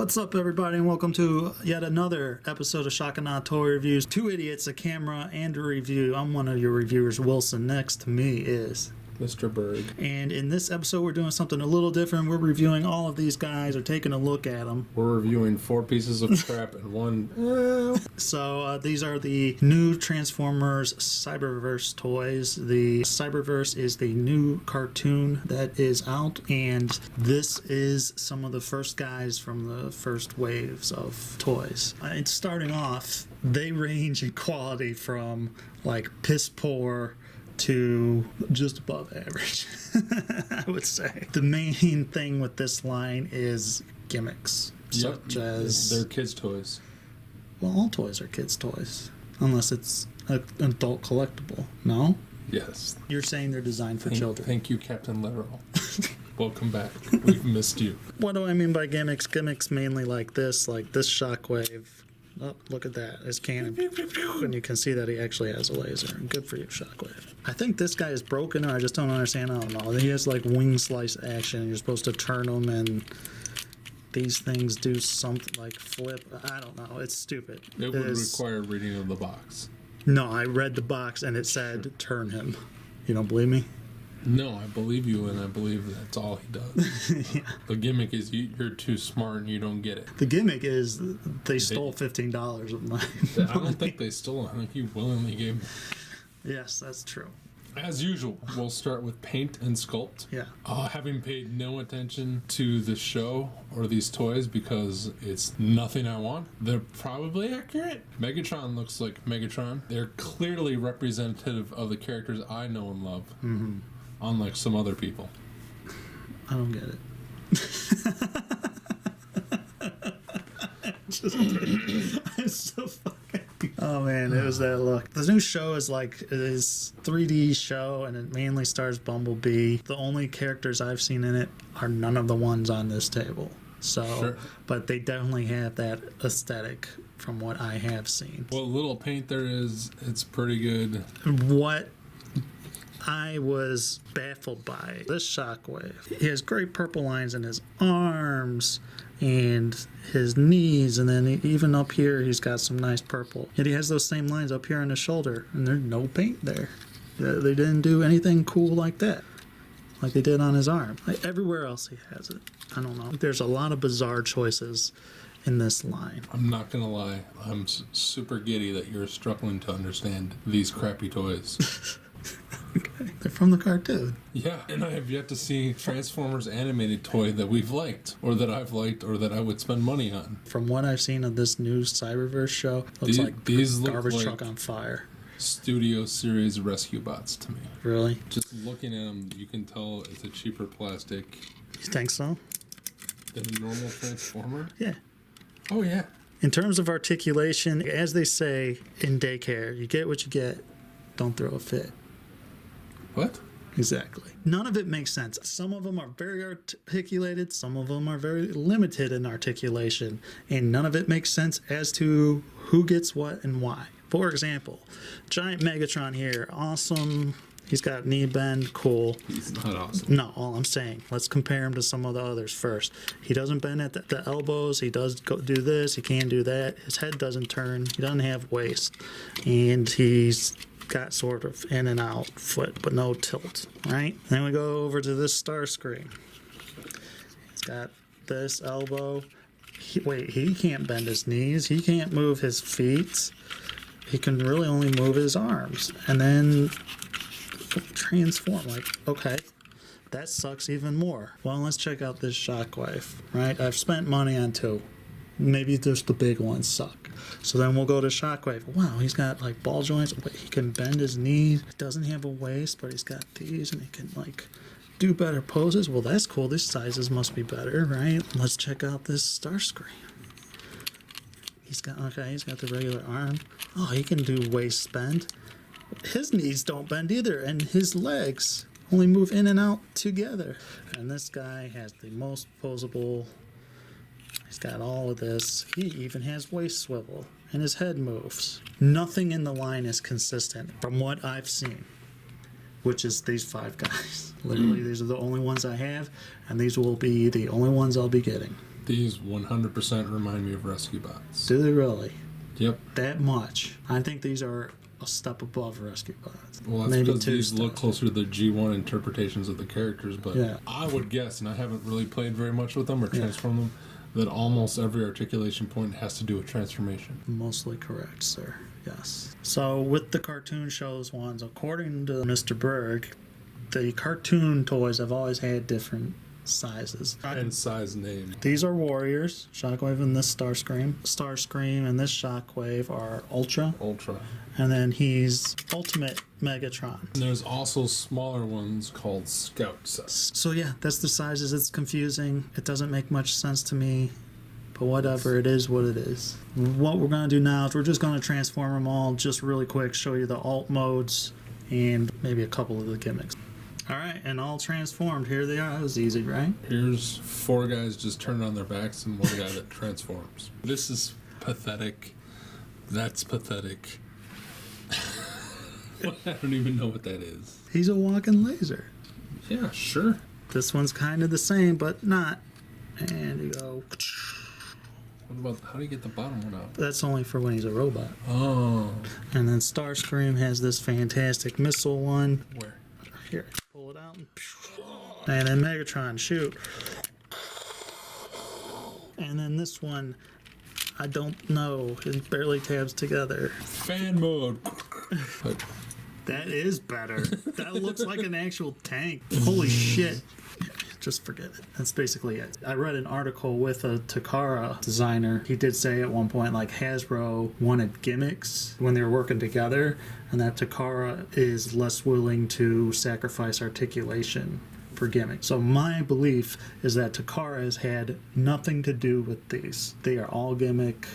What's up, everybody, and welcome to yet another episode of Shock and Awe Toy Reviews. Two idiots, a camera, and a review. I'm one of your reviewers, Wilson. Next to me is Mr. Berg. And in this episode, we're doing something a little different. We're reviewing all of these guys, or taking a look at them. We're reviewing 4 pieces of crap and one. So these are the new Transformers Cyberverse toys. The Cyberverse is the new cartoon that is out, and this is some of the first guys from the first waves of toys. And starting off, they range in quality from like piss poor to just above average, I would say. The main thing with this line is gimmicks, such as... They're kids' toys. Well, all toys are kids' toys, unless it's an adult collectible, no? Yes. You're saying they're designed for children. Thank you, Captain Literal. Welcome back. We've missed you. What do I mean by gimmicks? Gimmicks mainly like this shockwave. Oh, look at that. His cannon. And you can see that he actually has a laser. Good for you, Shockwave. I think this guy is broken, or I just don't understand. I don't know. He has like wing slice action. You're supposed to turn them, and these things do something like flip. I don't know. It's stupid. It would require reading of the box. No, I read the box, and it said turn him. You don't believe me? No, I believe you, and I believe that's all he does. Yeah. The gimmick is you're too smart and you don't get it. The gimmick is they stole $15 of mine. I don't think they stole it. I think you willingly gave me. Yes, that's true. As usual, we'll start with paint and sculpt. Yeah. Having paid no attention to the show or these toys because it's nothing I want, they're probably accurate. Megatron looks like Megatron. They're clearly representative of the characters I know and love. Mm-hmm. Unlike some other people. I don't get it. I'm so fucking... Oh man, it was that look. The new show is like this 3D show, and it mainly stars Bumblebee. The only characters I've seen in it are none of the ones on this table. So, sure. But they definitely have that aesthetic from what I have seen. What little paint there is, it's pretty good. What I was baffled by this Shockwave. He has great purple lines in his arms and his knees, and then even up here he's got some nice purple. Yet he has those same lines up here on his shoulder, and there's no paint there. They didn't do anything cool like that, like they did on his arm. Like everywhere else he has it. I don't know. There's a lot of bizarre choices in this line. I'm not gonna lie, I'm super giddy that you're struggling to understand these crappy toys. Okay. They're from the cartoon. Yeah, and I have yet to see Transformers animated toy that we've liked, or that I've liked, or that I would spend money on. From what I've seen of this new Cyberverse show, looks like these garbage look truck on fire. Studio Series rescue bots to me. Really? Just looking at them, you can tell it's a cheaper plastic. You think so? Than a normal Transformer? Yeah. Oh, yeah. In terms of articulation, as they say in daycare, you get what you get, don't throw a fit. What? Exactly. None of it makes sense. Some of them are very articulated, some of them are very limited in articulation, and none of it makes sense as to who gets what and why. For example, giant Megatron here, awesome. He's got knee bend, cool. He's not awesome. No, all I'm saying, let's compare him to some of the others first. He doesn't bend at the elbows. He does do this. He can do that. His head doesn't turn. He doesn't have waist. And he's got sort of in and out foot, but no tilt, right? Then we go over to this Starscream. He's got this elbow. He can't bend his knees. He can't move his feet. He can really only move his arms. And then transform, like, okay, that sucks even more. Well, let's check out this Shockwave, right? I've spent money on 2. Maybe just the big ones suck. So then we'll go to Shockwave. Wow, he's got like ball joints. He can bend his knees. He doesn't have a waist, but he's got these, and he can like do better poses. Well, that's cool. These sizes must be better, right? Let's check out this Starscream. He's got the regular arm. Oh, he can do waist bend. His knees don't bend either, and his legs only move in and out together. And this guy has the most posable. He's got all of this. He even has waist swivel, and his head moves. Nothing in the line is consistent from what I've seen, which is these 5 guys. Literally, these are the only ones I have, and these will be the only ones I'll be getting. These 100% remind me of Rescue Bots. Do they really? Yep. That much? I think these are a step above Rescue Bots. Well, that's Maybe because 2 these look steps. closer to the G1 interpretations of the characters, but Yeah. I would guess, and I haven't really played very much with them or transformed them, that almost every articulation point has to do with transformation. Mostly correct, sir. Yes. So with the cartoon shows ones, according to Mr. Berg, the cartoon toys have always had different sizes. And size name. These are Warriors, Shockwave and this Starscream. Starscream and this Shockwave are Ultra. Ultra. And then he's Ultimate Megatron. And there's also smaller ones called Scout sets. So yeah, that's the sizes. It's confusing. It doesn't make much sense to me. But whatever, it is what it is. What we're going to do now is we're just going to transform them all just really quick, show you the alt modes, and maybe a couple of the gimmicks. All right, and all transformed. Here they are. That was easy, right? Here's 4 guys just turned on their backs and 1 guy that transforms. This is pathetic. That's pathetic. I don't even know what that is. He's a walking laser. Yeah, sure. This one's kind of the same, but not. And you go. What about, how do you get the bottom one out? That's only for when he's a robot. Oh. And then Starscream has this fantastic missile one. Where? Here, pull it out. And then Megatron, shoot. And then this one, I don't know. It barely tabs together. Fan mode. That is better. That looks like an actual tank. Holy shit. Just forget it. That's basically it. I read an article with a Takara designer. He did say at one point, like, Hasbro wanted gimmicks when they were working together, and that Takara is less willing to sacrifice articulation for gimmicks. So my belief is that Takara has had nothing to do with these. They are all gimmick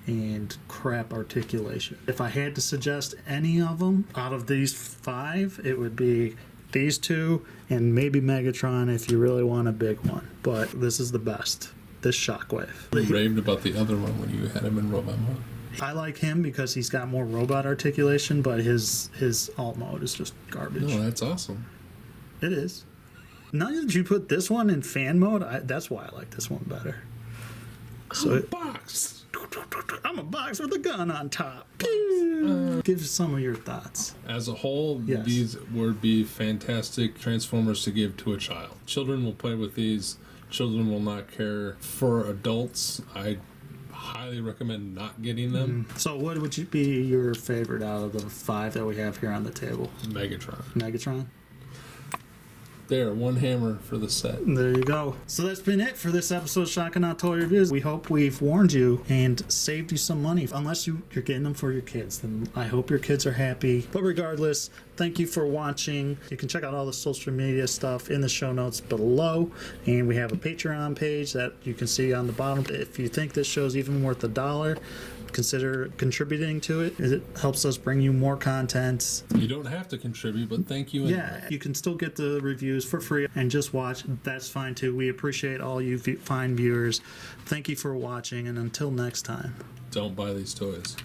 and crap articulation. If I had to suggest any of them out of these 5, it would be these 2 and maybe Megatron if you really want a big one. But this is the best. This Shockwave. You raved about the other one when you had him in robot mode. I like him because he's got more robot articulation, but his alt mode is just garbage. No, that's awesome. It is. Now that you put this one in fan mode, that's why I like this one better. So a box. I'm a box with a gun on top. Give some of your thoughts. As a whole, Yes. these would be fantastic Transformers to give to a child. Children will play with these. Children will not care. For adults, I highly recommend not getting them. So what would be your favorite out of the 5 that we have here on the table? Megatron. Megatron? There, 1 hammer for the set. There you go. So that's been it for this episode of Shocking Out Toy Reviews. We hope we've warned you and saved you some money. Unless you're getting them for your kids, then I hope your kids are happy. But regardless, thank you for watching. You can check out all the social media stuff in the show notes below. And we have a Patreon page that you can see on the bottom. If you think this show's even worth $1, consider contributing to it. It helps us bring you more content. You don't have to contribute, but thank you. Yeah, you can still get the reviews for free and just watch. That's fine too. We appreciate all you fine viewers. Thank you for watching, and until next time. Don't buy these toys.